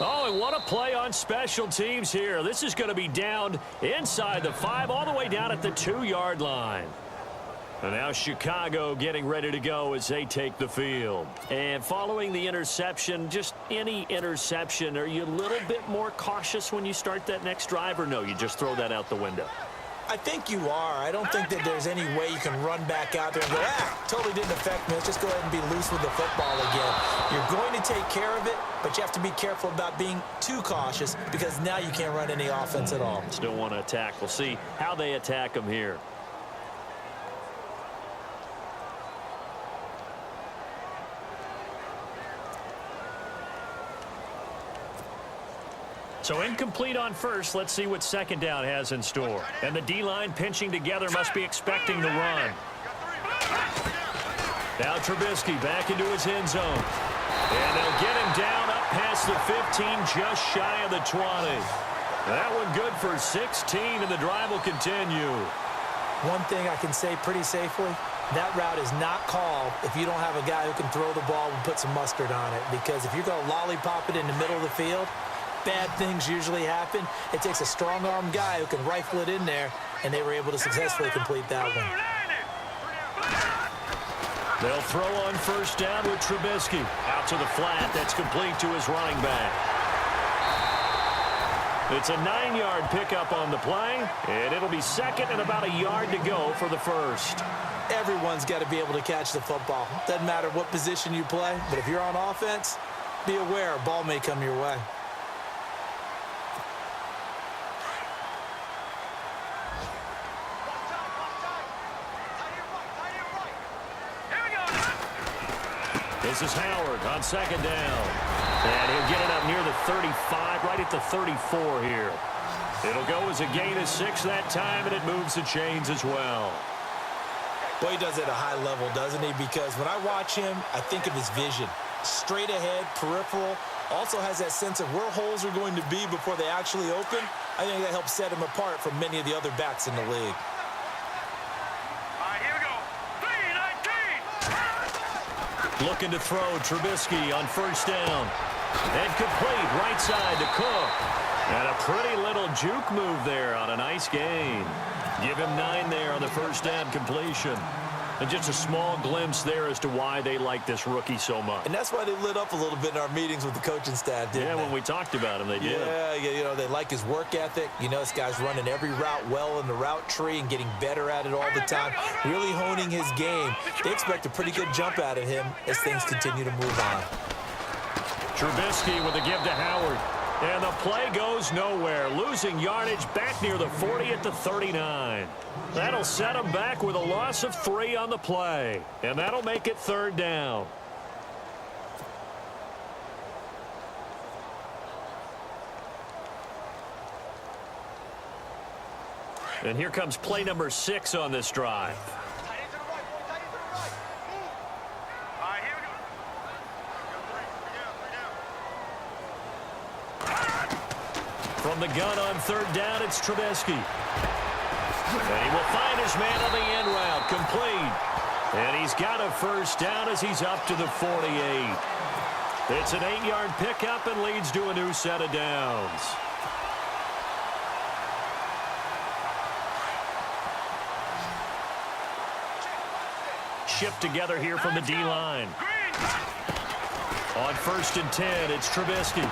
Oh, and what a play on special teams here. This is going to be down inside the 5, all the way down at the 2-yard line. And now Chicago getting ready to go as they take the field. And following the interception, just any interception, are you a little bit more cautious when you start that next drive, or no, you just throw that out the window? I think you are. I don't think that there's any way you can run back out there and go, totally didn't affect me. Let's just go ahead and be loose with the football again. You're going to take care of it, but you have to be careful about being too cautious because now you can't run any offense at all. Still want to attack. We'll see how they attack them here. So incomplete on first. Let's see what second down has in store. And the D-line pinching together must be expecting the run. Now Trubisky back into his end zone. And they'll get him down up past the 15, just shy of the 20. That one good for 16, and the drive will continue. One thing I can say pretty safely, that route is not called if you don't have a guy who can throw the ball and put some mustard on it. Because if you're going to lollipop it in the middle of the field, bad things usually happen. It takes a strong-arm guy who can rifle it in there, and they were able to successfully complete that one. They'll throw on first down with Trubisky. Out to the flat. That's complete to his running back. It's a 9-yard pickup on the play, and it'll be second and about a yard to go for the first. Everyone's got to be able to catch the football. Doesn't matter what position you play, but if you're on offense, be aware a ball may come your way. This is Howard on second down. And he'll get it up near the 35, right at the 34 here. It'll go as a gain of 6 that time, and it moves the chains as well. Well, he does it at a high level, doesn't he? Because when I watch him, I think of his vision. Straight ahead, peripheral. Also has that sense of where holes are going to be before they actually open. I think that helps set him apart from many of the other backs in the league. Looking to throw, Trubisky on first down. And complete, right side to Cook. And a pretty little juke move there on a nice gain. Give him 9 there on the first down completion. And just a small glimpse there as to why they like this rookie so much. And that's why they lit up a little bit in our meetings with the coaching staff, didn't they? Yeah, when we talked about him, they did. Yeah, you know, they like his work ethic. You know, this guy's running every route well in the route tree and getting better at it all the time, really honing his game. They expect a pretty good jump out of him as things continue to move on. Trubisky with a give to Howard. And the play goes nowhere, losing yardage back near the 40 at the 39. That'll set him back with a loss of 3 on the play. And that'll make it 3rd down. And here comes play number 6 on this drive. From the gun on 3rd down, it's Trubisky. And he will find his man on the end route, complete. And he's got a 1st down as he's up to the 48. It's an 8-yard pickup and leads to a new set of downs. Shift together here from the D-line. On 1st and 10, it's Trubisky.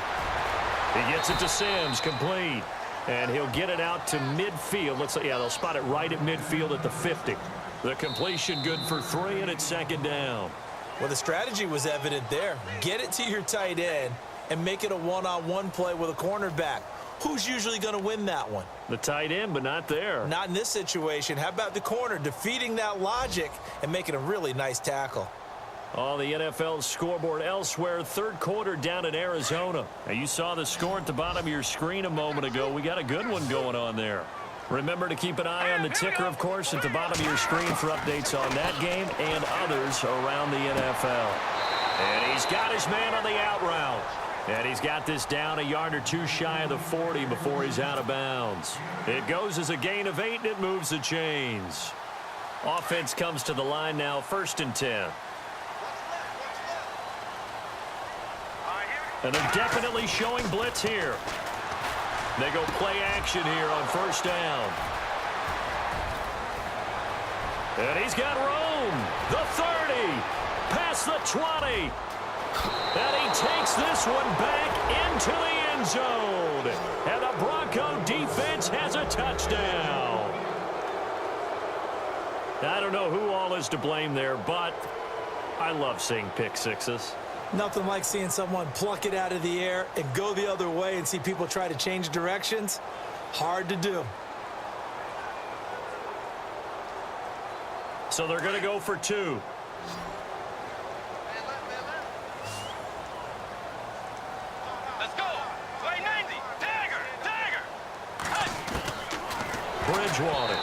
He gets it to Sims, complete. And he'll get it out to midfield. Looks like, yeah, they'll spot it right at midfield at the 50. The completion good for 3, and it's 2nd down. Well, the strategy was evident there. Get it to your tight end and make it a one-on-one play with a cornerback. Who's usually going to win that one? The tight end, but not there. Not in this situation. How about the corner defeating that logic and making a really nice tackle? On the NFL scoreboard elsewhere, 3rd quarter down in Arizona. Now, you saw the score at the bottom of your screen a moment ago. We got a good one going on there. Remember to keep an eye on the ticker, of course, at the bottom of your screen for updates on that game and others around the NFL. And he's got his man on the out route. And he's got this down a yard or 2 shy of the 40 before he's out of bounds. It goes as a gain of 8, and it moves the chains. Offense comes to the line now, 1st and 10. And they're definitely showing blitz here. They go play action here on 1st down. And he's got room. The 30. Past the 20. And he takes this one back into the end zone. And the Bronco defense has a touchdown. I don't know who all is to blame there, but I love seeing pick sixes. Nothing like seeing someone pluck it out of the air and go the other way and see people try to change directions. Hard to do. So they're going to go for 2. Let's go. Play 90. Tiger. Bridgewater.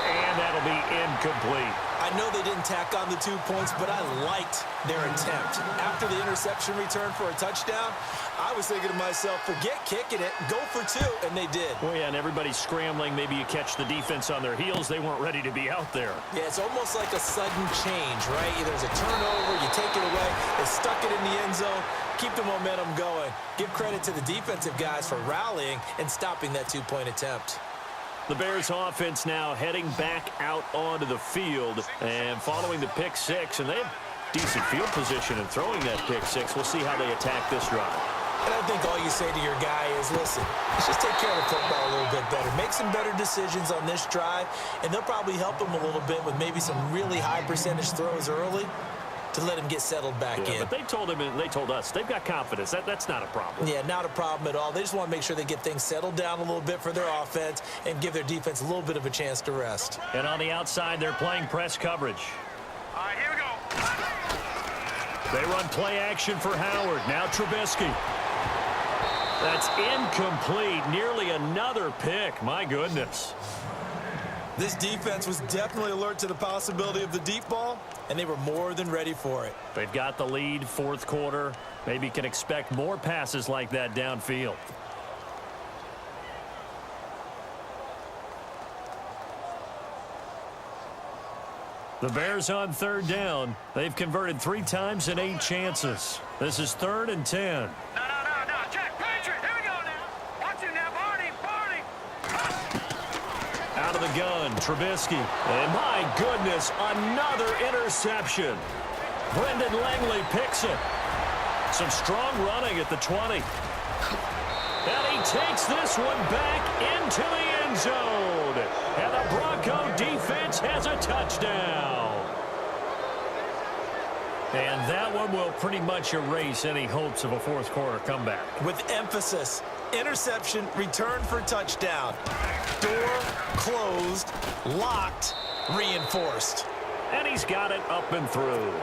And that'll be incomplete. I know they didn't tack on the 2 points, but I liked their attempt. After the interception return for a touchdown, I was thinking to myself, forget kicking it, go for 2, and they did. Well, yeah, and everybody's scrambling. Maybe you catch the defense on their heels. They weren't ready to be out there. Yeah, it's almost like a sudden change, right? There's a turnover, you take it away, they stuck it in the end zone, keep the momentum going. Give credit to the defensive guys for rallying and stopping that 2-point attempt. The Bears offense now heading back out onto the field and following the pick 6, and they have decent field position in throwing that pick 6. We'll see how they attack this drive. And I think all you say to your guy is, listen, let's just take care of the football a little bit better. Make some better decisions on this drive, and they'll probably help him a little bit with maybe some really high percentage throws early to let him get settled back in. But they told him and they told us they've got confidence. That's not a problem. Yeah, not a problem at all. They just want to make sure they get things settled down a little bit for their offense and give their defense a little bit of a chance to rest. And on the outside, they're playing press coverage. All right, here we go. They run play action for Howard. Now Trubisky. That's incomplete. Nearly another pick. My goodness. This defense was definitely alert to the possibility of the deep ball, and they were more than ready for it. They've got the lead, 4th quarter. Maybe can expect more passes like that downfield. The Bears on 3rd down. They've converted 3 times in 8 chances. This is 3rd and 10. No. Jack Patriot. Here we go now. Watch him now, Barney. Out Out of the gun, Trubisky. And my goodness, another interception. Brendan Langley picks it. Some strong running at the 20. And he takes this one back into the end zone. And the Bronco defense has a touchdown. And that one will pretty much erase any hopes of a fourth quarter comeback. With emphasis, interception, return for touchdown. Door closed, locked, reinforced. And he's got it up and through.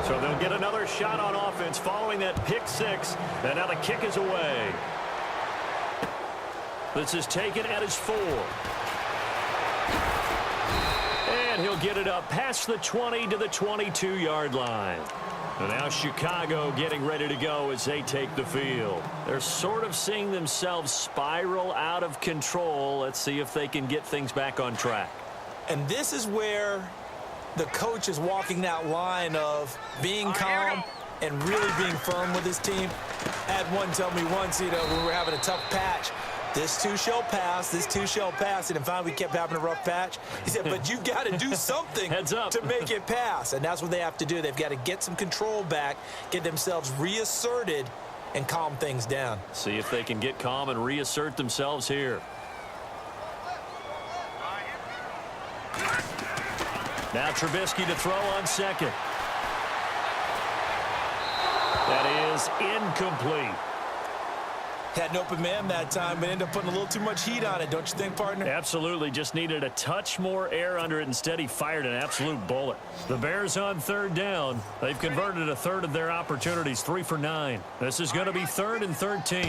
So they'll get another shot on offense following that pick six. And now the kick is away. This is taken at his 4. And he'll get it up past the 20 to the 22-yard line. And now Chicago getting ready to go as they take the field. They're sort of seeing themselves spiral out of control. Let's see if they can get things back on track. And this is where the coach is walking that line of being calm and really being firm with his team. I had one tell me once, when we were having a tough patch, this too shall pass, this too shall pass. And finally, we kept having a rough patch. He said, but you got to do something Heads up. to make it pass. And that's what they have to do. They've got to get some control back, get themselves reasserted, and calm things down. See if they can get calm and reassert themselves here. Now Trubisky to throw on second. That is incomplete. Had an open man that time, but ended up putting a little too much heat on it, don't you think, partner? Absolutely. Just needed a touch more air under it. Instead, he fired an absolute bullet. The Bears on third down. They've converted a third of their opportunities, 3 for 9. This is going to be 3rd and 13.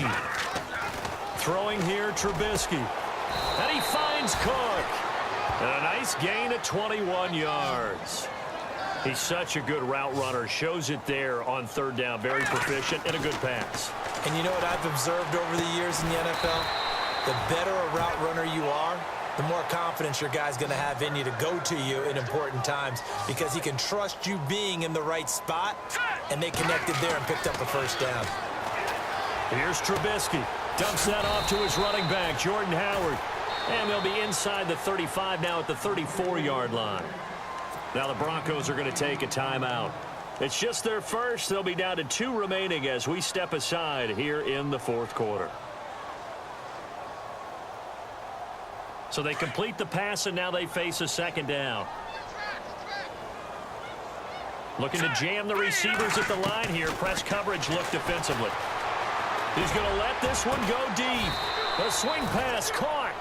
Throwing here, Trubisky. And he finds Cook. And a nice gain at 21 yards. He's such a good route runner. Shows it there on third down. Very proficient and a good pass. And you know what I've observed over the years in the NFL? The better a route runner you are, the more confidence your guy's going to have in you to go to you in important times because he can trust you being in the right spot, and they connected there and picked up a first down. Here's Trubisky. Dumps that off to his running back, Jordan Howard. And they'll be inside the 35 now at the 34-yard line. Now the Broncos are going to take a timeout. It's just their first. They'll be down to 2 remaining as we step aside here in the fourth quarter. So they complete the pass, and now they face a second down. Looking to jam the receivers at the line here. Press coverage look defensively. He's going to let this one go deep. A swing pass caught.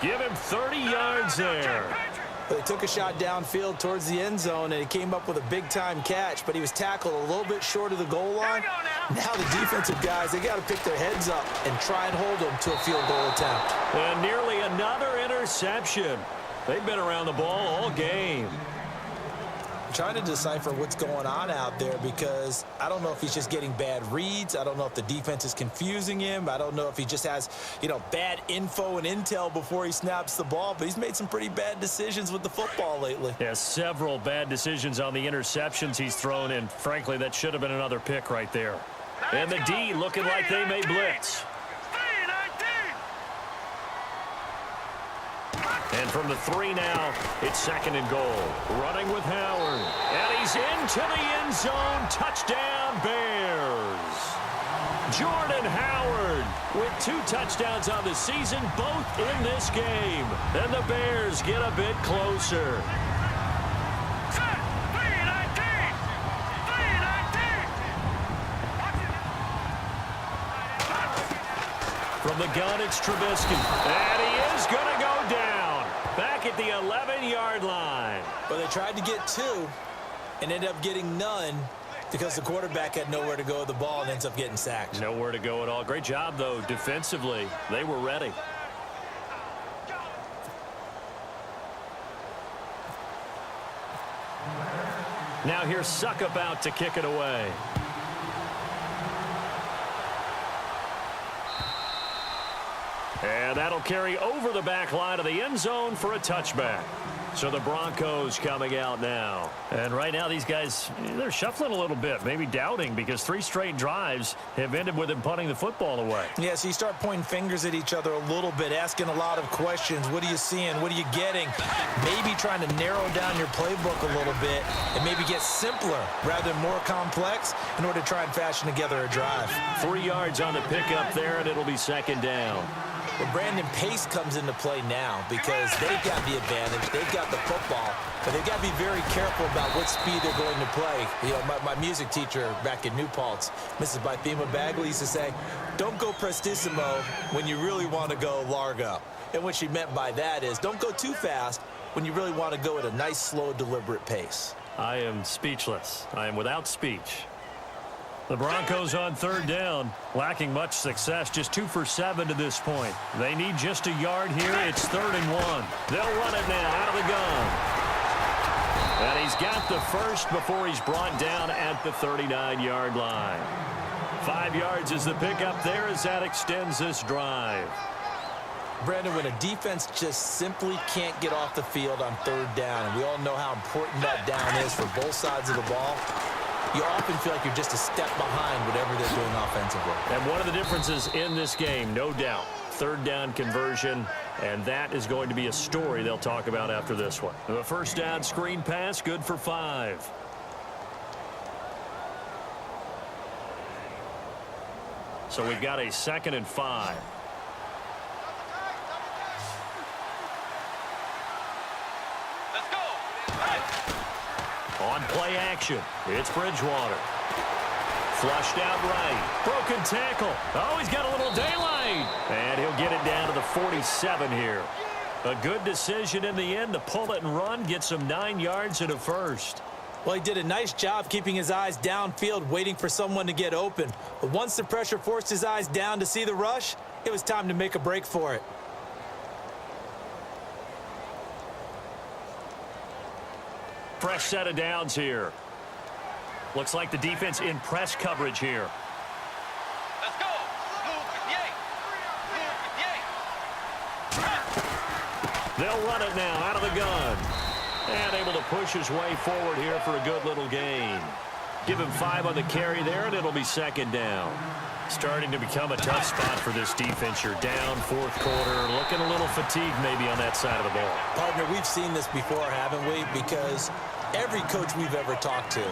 Give him 30 yards there. They took a shot downfield towards the end zone, and he came up with a big-time catch, but he was tackled a little bit short of the goal line. Now the defensive guys, they got to pick their heads up and try and hold them to a field goal attempt. And nearly another interception. They've been around the ball all game. I'm trying to decipher what's going on out there because I don't know if he's just getting bad reads. I don't know if the defense is confusing him. I don't know if he just has, bad info and intel before he snaps the ball. But he's made some pretty bad decisions with the football lately. Yeah, several bad decisions on the interceptions he's thrown, and frankly, that should have been another pick right there. And the D looking like they may blitz. And from the 3 now, it's 2nd and goal. Running with Howard. And he's into the end zone. Touchdown, Bears. Jordan Howard with 2 touchdowns on the season, both in this game. And the Bears get a bit closer. From the gun, it's Trubisky. And he is going to go down. Back at the 11-yard line. But they tried to get 2 and ended up getting none because the quarterback had nowhere to go with the ball and ends up getting sacked. Nowhere to go at all. Great job, though, defensively. They were ready. Now here's Suckup out to kick it away. And that'll carry over the back line of the end zone for a touchback. So the Broncos coming out now. And right now these guys, they're shuffling a little bit, maybe doubting, because 3 straight drives have ended with them punting the football away. Yeah, so you start pointing fingers at each other a little bit, asking a lot of questions. What are you seeing? What are you getting? Maybe trying to narrow down your playbook a little bit and maybe get simpler rather than more complex in order to try and fashion together a drive. 3 yards on the pickup there, and it'll be second down. Well, Brandon, pace comes into play now because they've got the advantage. They've got the football, but they've got to be very careful about what speed they're going to play. You know, my music teacher back in New Paltz, Mrs. Bythema Bagley, used to say, don't go prestissimo when you really want to go largo. And what she meant by that is don't go too fast when you really want to go at a nice, slow, deliberate pace. I am speechless. I am without speech. The Broncos on third down, lacking much success, just 2 for 7 to this point. They need just a yard here. It's 3rd and 1. They'll run it now out of the gun. And he's got the first before he's brought down at the 39-yard line. 5 yards is the pickup there as that extends this drive. Brandon, when a defense just simply can't get off the field on third down, and we all know how important that down is for both sides of the ball, you often feel like you're just a step behind whatever they're doing offensively. And one of the differences in this game, no doubt, third down conversion, and that is going to be a story they'll talk about after this one. The first down screen pass, good for 5. So we've got a 2nd and 5. Let's go. On play action, it's Bridgewater. Flushed out right. Broken tackle. Oh, he's got a little daylight. And he'll get it down to the 47 here. A good decision in the end to pull it and run, get some 9 yards and a first. Well, he did a nice job keeping his eyes downfield, waiting for someone to get open. But once the pressure forced his eyes down to see the rush, it was time to make a break for it. Fresh set of downs here. Looks like the defense in press coverage here. Let's go. Move with Yay. Move with Yay. They'll run it now out of the gun. And able to push his way forward here for a good little gain. Give him 5 on the carry there, and it'll be second down. Starting to become a tough spot for this defense. You're down 4th quarter, looking a little fatigued maybe on that side of the ball. Partner, we've seen this before, haven't we? Because every coach we've ever talked to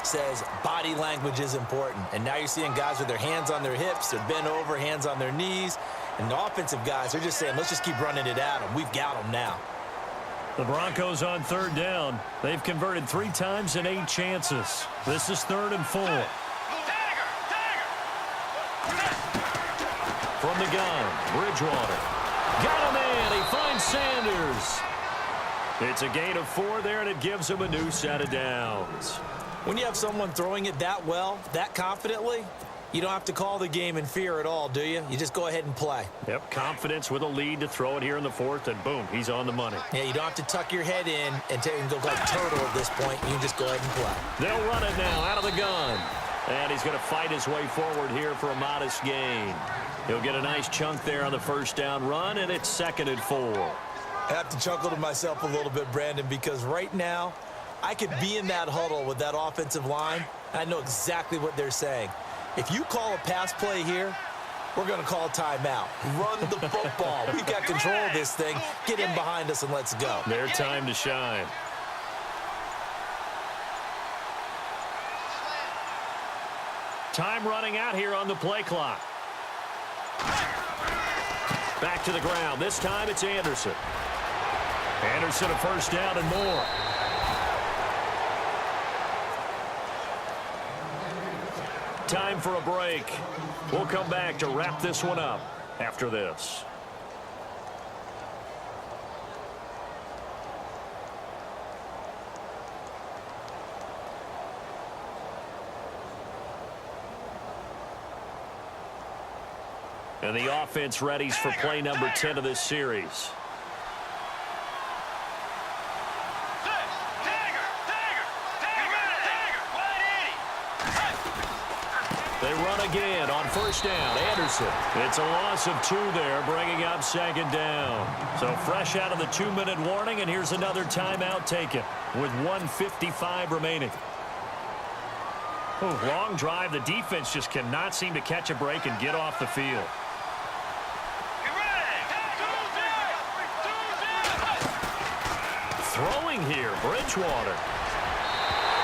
says body language is important. And now you're seeing guys with their hands on their hips, they're bent over, hands on their knees. And the offensive guys, they're just saying, let's just keep running it at them. We've got them now. The Broncos on third down. They've converted 3 times in 8 chances. This is 3rd and 4. From the gun, Bridgewater. Got him in. He finds Sanders. It's a gain of 4 there, and it gives him a new set of downs. When you have someone throwing it that well, that confidently, you don't have to call the game in fear at all, do you? You just go ahead and play. Yep, confidence with a lead to throw it here in the 4th, and boom, he's on the money. Yeah, you don't have to tuck your head in and go like turtle at this point. You can just go ahead and play. They'll run it now out of the gun. And he's going to fight his way forward here for a modest gain. He'll get a nice chunk there on the first down run, and it's 2nd and 4. I have to chuckle to myself a little bit, Brandon, because right now I could be in that huddle with that offensive line. I know exactly what they're saying. If you call a pass play here, we're going to call a timeout. Run the football. We've got control of this thing. Get in behind us and let's go. Their time to shine. Time running out here on the play clock. Back to the ground. This time it's Anderson. Anderson a first down and more. Time for a break. We'll come back to wrap this one up after this. And the offense readies for play number 10 of this series. They run again on first down. Anderson. It's a loss of 2 there, bringing up second down. So fresh out of the 2-minute warning, and here's another timeout taken with 1:55 remaining. Long drive. The defense just cannot seem to catch a break and get off the field. Throwing here, Bridgewater.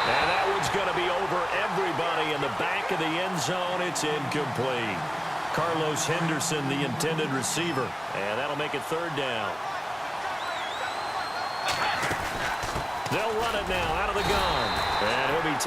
And that one's going to be over everybody in the back of the end zone. It's incomplete. Carlos Henderson, the intended receiver. And that'll make it 3rd down. They'll run it now out of the gun. And he'll be